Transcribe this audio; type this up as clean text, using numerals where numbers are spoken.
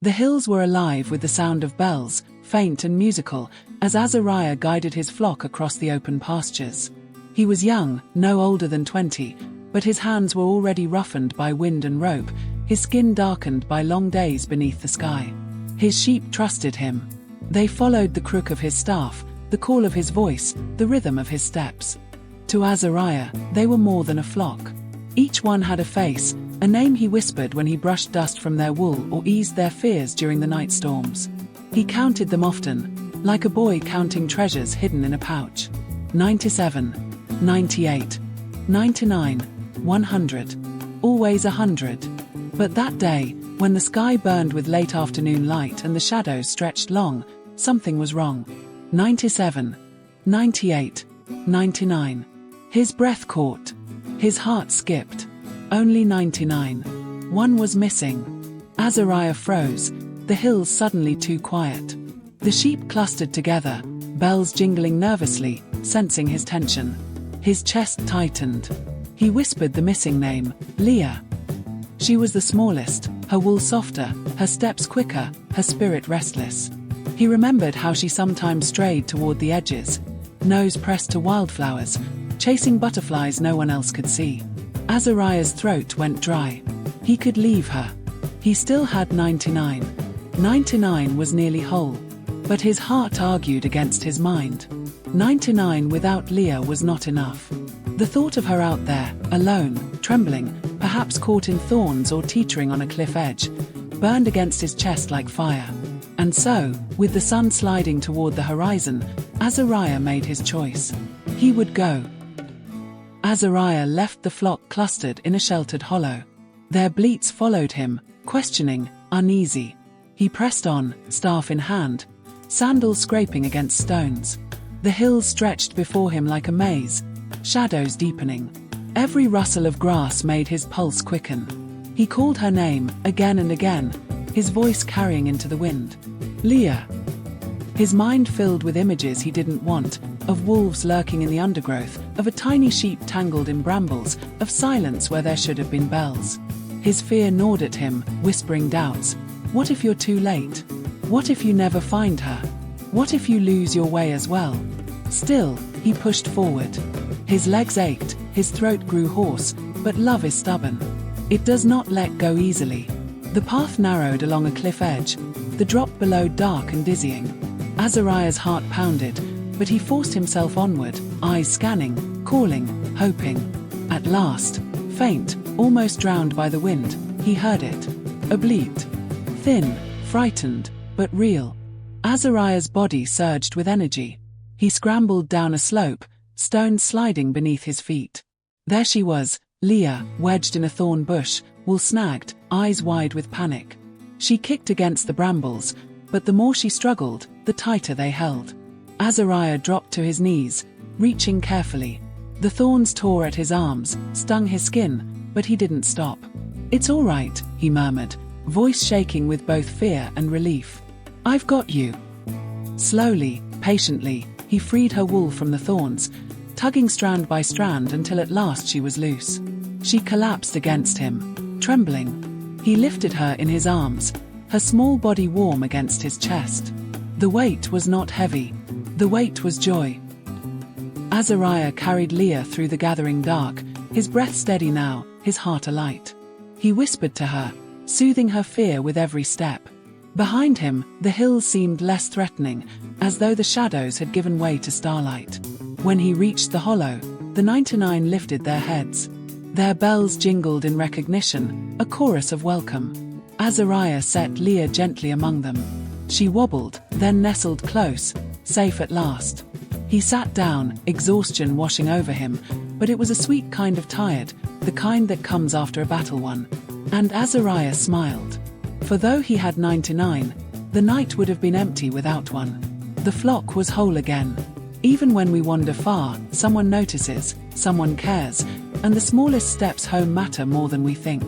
The hills were alive with the sound of bells, faint and musical, as Azariah guided his flock across the open pastures. He was young, no older than 20, but his hands were already roughened by wind and rope, his skin darkened by long days beneath the sky. His sheep trusted him. They followed the crook of his staff, the call of his voice, the rhythm of his steps. To Azariah, they were more than a flock. Each one had a face, a name he whispered when he brushed dust from their wool or eased their fears during the night storms. He counted them often, like a boy counting treasures hidden in a pouch. 97, 98, 99, 100. Always 100. But that day, when the sky burned with late afternoon light and the shadows stretched long, something was wrong. 97, 98, 99. His breath caught. His heart skipped. Only 99. One was missing. Azariah froze, the hills suddenly too quiet. The sheep clustered together, bells jingling nervously, sensing his tension. His chest tightened. He whispered the missing name, Leah. She was the smallest, her wool softer, her steps quicker, her spirit restless. He remembered how she sometimes strayed toward the edges, nose pressed to wildflowers, chasing butterflies no one else could see. Azariah's throat went dry. He could leave her. He still had 99. 99 was nearly whole. But his heart argued against his mind. 99 without Leah was not enough. The thought of her out there, alone, trembling, perhaps caught in thorns or teetering on a cliff edge, burned against his chest like fire. And so, with the sun sliding toward the horizon, Azariah made his choice. He would go. Azariah left the flock clustered in a sheltered hollow. Their bleats followed him, questioning, uneasy. He pressed on, staff in hand, sandals scraping against stones. The hills stretched before him like a maze, shadows deepening. Every rustle of grass made his pulse quicken. He called her name, again and again, his voice carrying into the wind. Leah. His mind filled with images he didn't want, of wolves lurking in the undergrowth, of a tiny sheep tangled in brambles, of silence where there should have been bells. His fear gnawed at him, whispering doubts. What if you're too late? What if you never find her? What if you lose your way as well? Still, he pushed forward. His legs ached, his throat grew hoarse, but love is stubborn. It does not let go easily. The path narrowed along a cliff edge, the drop below dark and dizzying. Azariah's heart pounded, but he forced himself onward, eyes scanning, calling, hoping. At last, faint, almost drowned by the wind, he heard it. A bleat. Thin, frightened, but real. Azariah's body surged with energy. He scrambled down a slope, stones sliding beneath his feet. There she was, Leah, wedged in a thorn bush, wool snagged, eyes wide with panic. She kicked against the brambles, but the more she struggled, the tighter they held. Azariah dropped to his knees, reaching carefully. The thorns tore at his arms, stung his skin, but he didn't stop. It's all right, he murmured, voice shaking with both fear and relief. I've got you. Slowly, patiently, he freed her wool from the thorns, tugging strand by strand until at last she was loose. She collapsed against him, trembling. He lifted her in his arms, her small body warm against his chest. The weight was not heavy. The weight was joy. Azariah carried Leah through the gathering dark, his breath steady now, his heart alight. He whispered to her, soothing her fear with every step. Behind him, the hills seemed less threatening, as though the shadows had given way to starlight. When he reached the hollow, the 99 lifted their heads. Their bells jingled in recognition, a chorus of welcome. Azariah set Leah gently among them. She wobbled, then nestled close, safe at last. He sat down, exhaustion washing over him, but it was a sweet kind of tired, the kind that comes after a battle won. And Azariah smiled. For though he had 99, the night would have been empty without one. The flock was whole again. Even when we wander far, someone notices, someone cares, and the smallest steps home matter more than we think.